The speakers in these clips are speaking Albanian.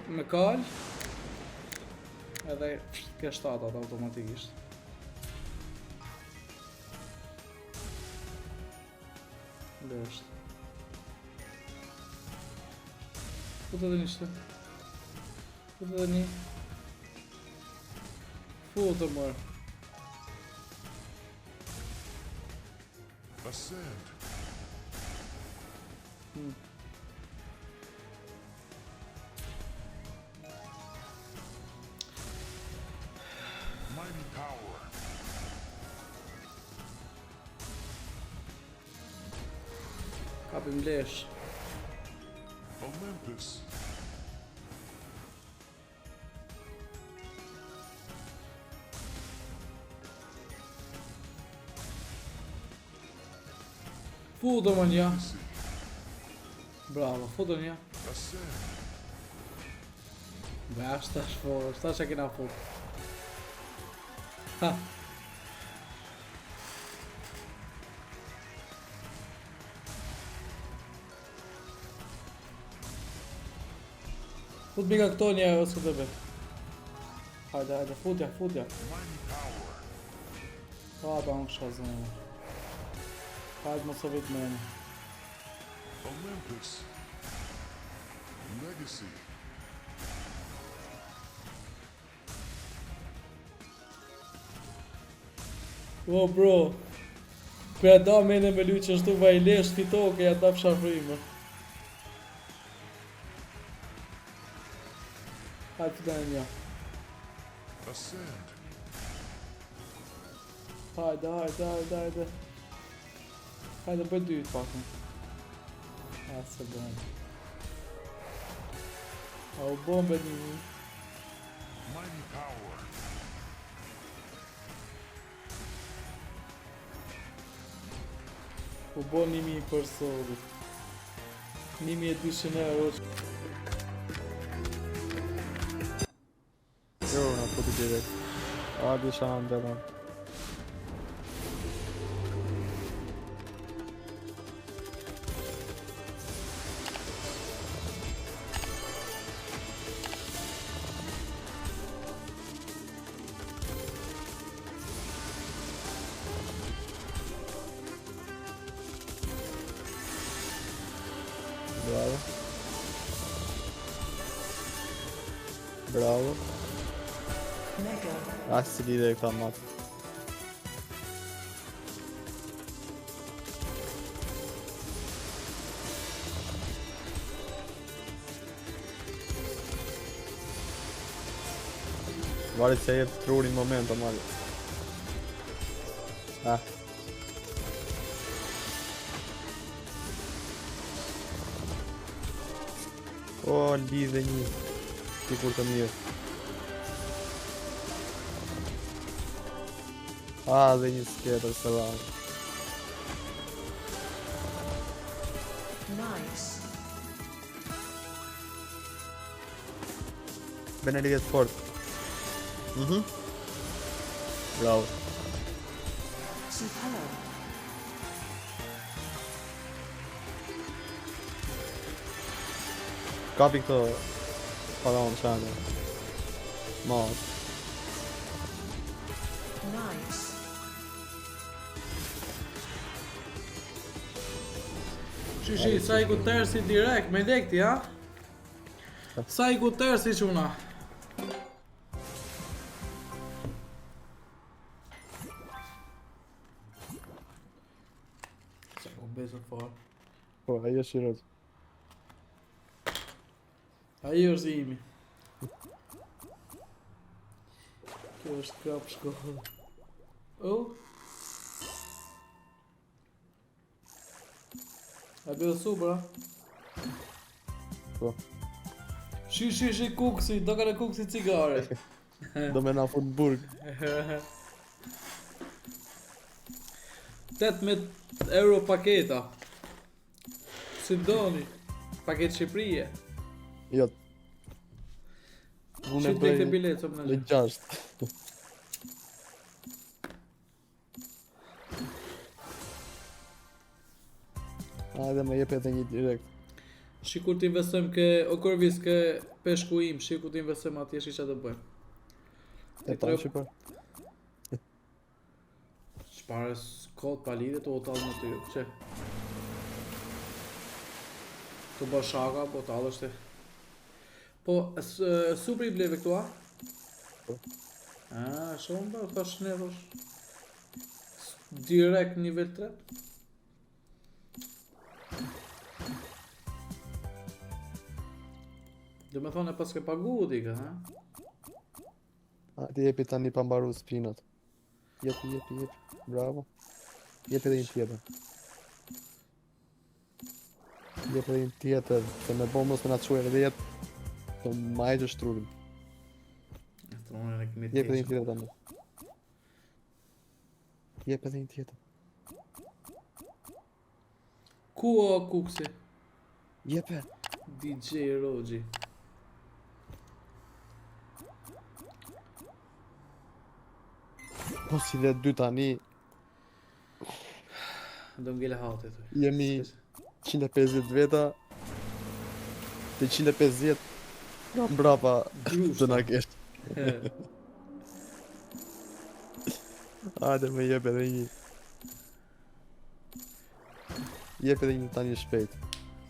me kal. Edhe ke 7 atë automatikisht. Lësht. Fut edhe një shtë. Fut edhe një. Fut e mërë. Ascend. Mighty power. Kapim lesh. Olympus. Fudo më një. Bravo, fudo një. Ascend. Bash tash fudo, tash e kena fut. Ha. Fut mika këto një ose të bëj. Hajde, futja. Mighty power. Pa ta në kësha zënë. Hajde mos e vit me në. Olympus. Legacy. O bro. Kërë da mene me luqë ashtu va I lesh fitoke ja da fsharfrime. Hajde të një. Ascend. Hajde. Hajde bëj dytë pakën. A se bëjmë. A u bombe një. Mighty power. U bo 1000 për solit. 1200 euro. Jo, na puti direkt. A di sa ndërën. Bravo. Asë si lide e këta matë. Varit se jep trurin moment, amali. O, lidhe një. Sikur të mirë. Dhe një sketër së rrallë. Nice. Bene liget fort. Bravo. Superb. Kapi këto paraon shane. Mas. Nice. Shishi, sa I ku tërsi direkt, me lekti, ha? Sa I ku tërsi quna? Sa ku besë farë. Po, ajo shirët. Ajo është imi. Kjo është kap shkollë. A bëllë subra? Po. Shi kuksi, do ka në kuksi cigare. Do me na fut burg. 18 euro paketa. Si doni, paket Shqipërije. Jo. Unë e Shqit bëj lekte bilet, së më në 6. Hajde me jep edhe një direkt. Shikur të investojmë ke o Korvis ke peshku im, shikur të investojmë atje shi çfarë do bëjmë. E ta shqipar. Çfarë kod pa lidhje të otall me ty, çe. Të bësh shaka, po tallesh ti. Po supri i bleve këtu a? Po. Shumë bë, thash ne thash. Direkt nivel 3. Dhe me thonë e pas ke pagu ti ka, ha? A, ti jepi tani pa mbaru spinat. Jepi. Bravo. Jepi edhe një tjetër. Jepi edhe një tjetër. Se me bo mos me na quer edhe jetë. Të majtë shtrurin. Tronin e kemi Jepi edhe një të tjetër tani. Jepi edhe një tjetër. Ku o kuksi? Jepe. DJ Rogi. Po si dhe dy tani, Do ngele hati tu. jemi 150 veta. Të 150 nga mbrapa të na kesh. Hajde me jep edhe një. Jep edhe një tani shpejt.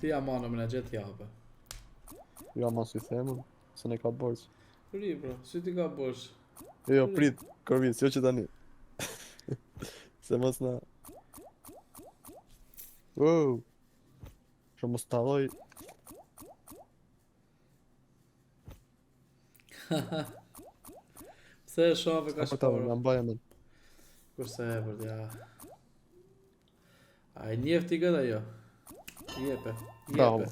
Ti amano me në gjetë jape. Jo ama si themën, se ne ka borç. Ri bro, si ti ka bosh? Jo, prit, Korvis, jo që tani. Se mos na... Wow! Që mos të alloj... Pse e shafe ka Apo ta shporo? nga mbaja men. Kurse e për ja. A e njefti këtë ajo? Jepe, Bravo. jepe.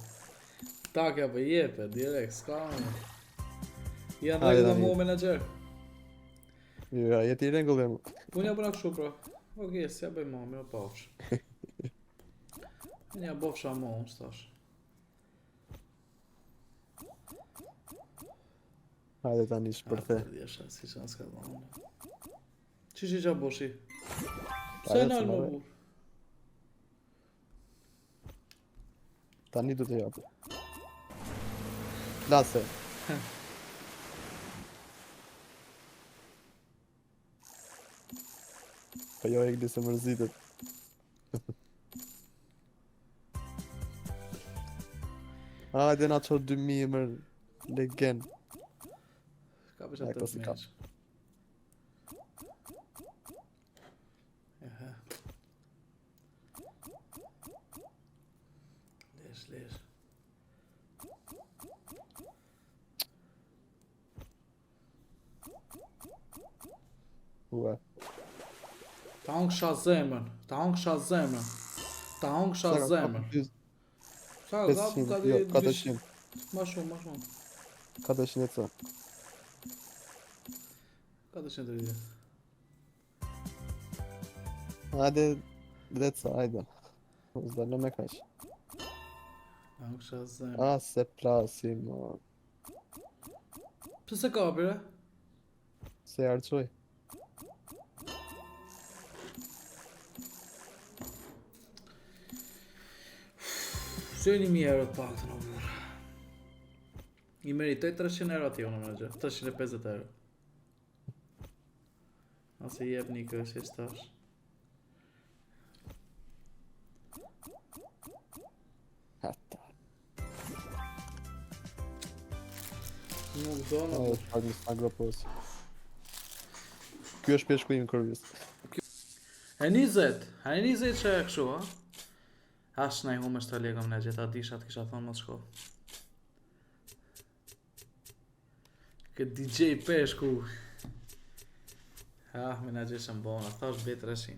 Takja për jepe, direkt, s'ka më. Janë Hajde, dhe këtë tani. mu menager. Ja, jeti i rengull dhe mu. Unë ja bëna kështu pra. Okej, s'ja bëj ma, mirë pafsh. Unë ja bofsha ma, unë stash. Hajde tani shpërthe. Djesha, si që s'ka dhona. Qishi qa boshi? Pa, Pse ecë, nalë më more. burë? Tani du të japë. Lase. Po jo e këdi se mërzitet. Hajde na qo 2000 mër legend. Ka për Ja, qatë këto si të ka. meq. Ehe. Lesh. Ua. Ta hongsha zemën. Ta hongsha zemën. Qa, ka 500, jo, 400. Ma shumë. 400 e ca. 400 rride. Hajde, dreca, hajde. Mos dalë me kash. Ta hongsha zemën. A, se plasim, o, Pse se ka bire? se arqoj. Shëni 1000 euro të pak të në burë. I meritoj 300 euro ati unë më gjë. 350 euro. Ase jep një kësi stash. Hata. Nuk do në O, burë. pak mis agropos. Ky është peshku im Korvis. E 20 që e këshu, ha? Ash në i hume 7 legëm në gjitha dishat kisha thonë mos shko. Këtë DJ peshku. Me në gjeshën bona, thash bet 300.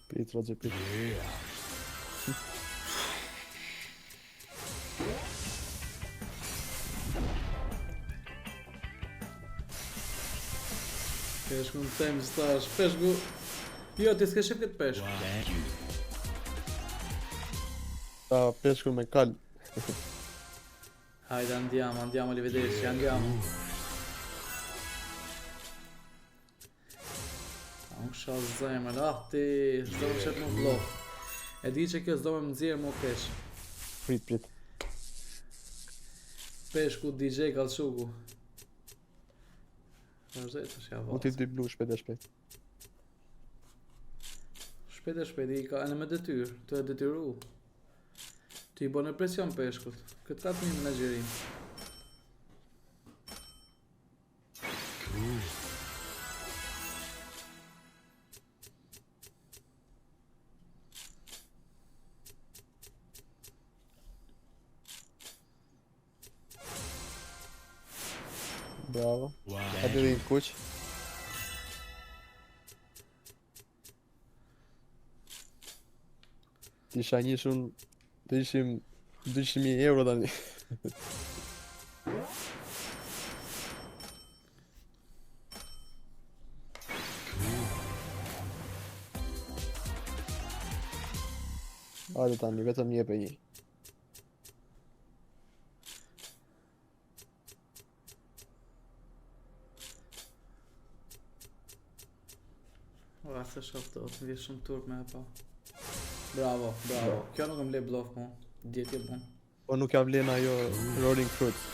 Pit, Roger, pit. Peshku në temë stash, peshku... Jo, ti s'ke shef këtë peshku. Ta peshku me kal. Hajde, andiamo, arrivederci, andiamo. Unë kisha zemër, ti, s'do më shet më vlog. E di që kjo s'do me më nxjerrë mo pesh. Prit. Peshku DJ Kallshuku. Vazhdoj të shja Mu t'i vazë. dy blu shpejt e shpejt. Shpejt i ka në me detyr, të e detyru. Ti i bën e presion peshkut. Këtë ka të një menaxherim. Bravo. Hajde dhe një kuq. Ti shanjishun, të ishim 200.000 euro tani. Hajde tani, vetëm një për një. Ora se shoh të të vjetë shumë turp me e pa. Bravo. Kjo nuk më le bluff mo. Djetje bon. Po nuk ja vlen ajo Rolling Fruit.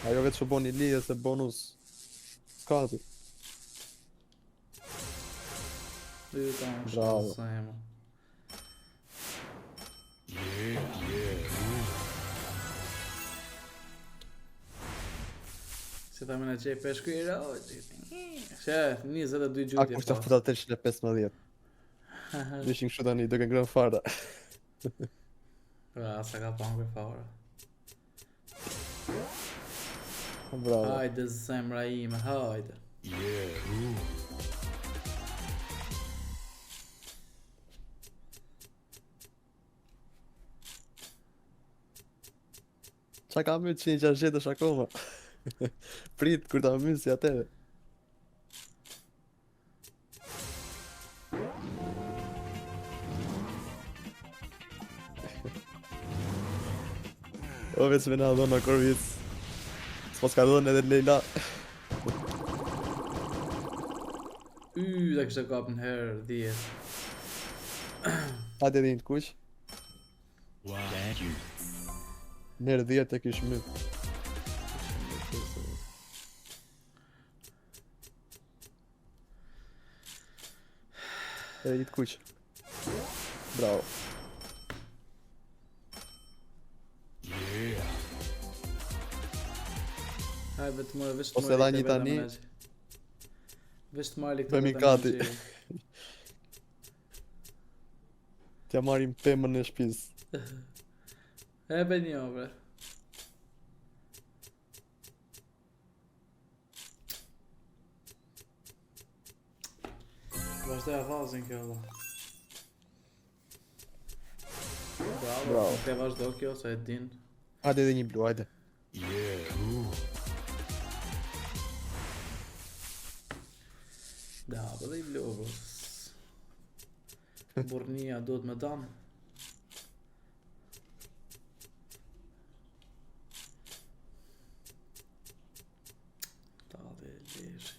Ajo vetë që bon një lidhe se bonus 4. Dhe ta më Bravo. shumë sa jema. Se ta me në qej peshku i rao. She, 22 A gjutje kushta pas. futa 315. Ishin kështu tani, duke ngrënë fara. Pra, sa ka pangur fare. Bravo. Hajde zemra ime, hajde. Qa ka mytë 160 është akoma? Prit, kur ta mytë si atere. O, veç me na dhona Korvic. S'mos ka dhona edhe Leila. Dhe kështë e kap në herë 10. Hajde edhe një të kuq. Nërë 10 e kish mytë. Edhe një të kuq. Bravo. Haj, vetë më veç të Ose dha një tani. Veç të marrë Bëmi kati. T'ja marim pemën në shpiz. E be një bre. Vazhdoj avazin kjo dhe. Bravo. Te vazhdo kjo, sa e din. Hajde edhe një blu, hajde. Da, dhe i blu, bro. Burnia duhet me dam. Ta dhe leshi.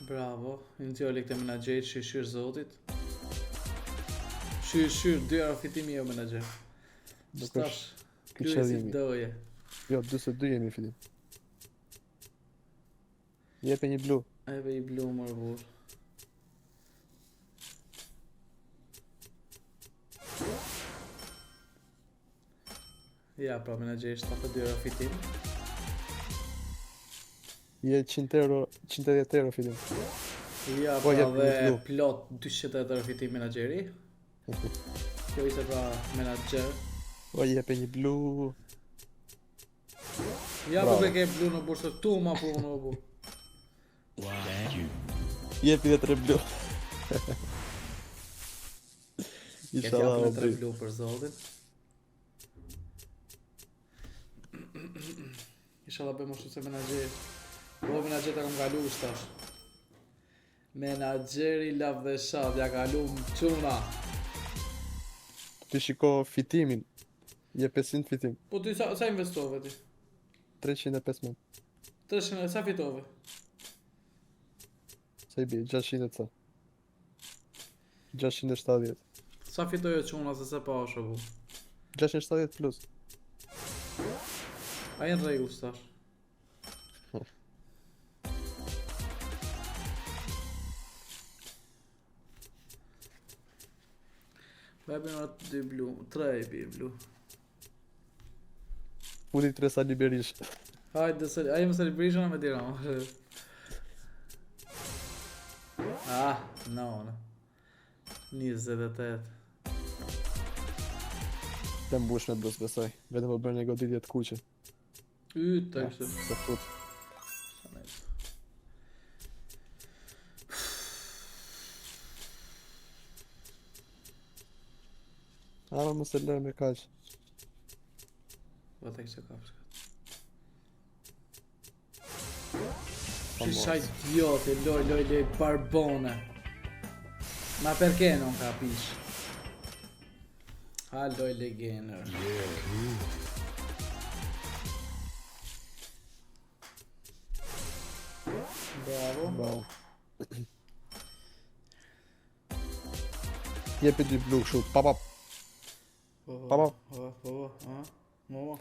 Bravo, Intioli këtë menaxherit, shishir zotit. Shishir, 2 euro fitimi jo menaxher. Nuk Stash, ky kryesi qëllimi. doje. Jo, 42 jemi fillim. Jepe një blu. Eve i blu mërë burr. Ja, pra menaxheri 72 euro fitim. Je 100 euro, 180 euro fillim. Ja, Po, pra jep një dhe blu. plot 200 euro fitim menaxheri. Kjo ishte pra menaxher. O, jepe një blu. Ja, Bravo. po ke blu në bursa tu ma po në bu. Jepi dhe 3 blu. Ke Inshallah t'japë në o 3 blu. blu për zotin. Inshallah bëjmë ashtu se menaxheri. Po menaxheri ta kam kalu shtash. Menaxheri lav dhe shat, ja kalu çuna. Ti shiko fitimin. Je 500 fitim. Po ti sa investove ti? 350. 300 sa fitove? Sa i bi, 600 ca. 670. Sa fitoj e quna se se pa është bu. 670 plus. A jenë rregull stash. Bëjmë në atë 2 blu, 3 i bi blu. Funi 3 sa liberish. Hajde, ajë më se librisha me tira. Ah, no. 28. Të mbush me brus besoj. Vetëm po bërë një goditje të kuqe. Të kështë. Se fut. Ama mos e lërë me kaq. Po të kështë kapsh. Famoso. Shisha idiote, loj barbone. Ma perché non capisci? Ah, loj gamer. Bravo. Bravo. Jepi dy blu kështu, pa. Po, Pa. mo.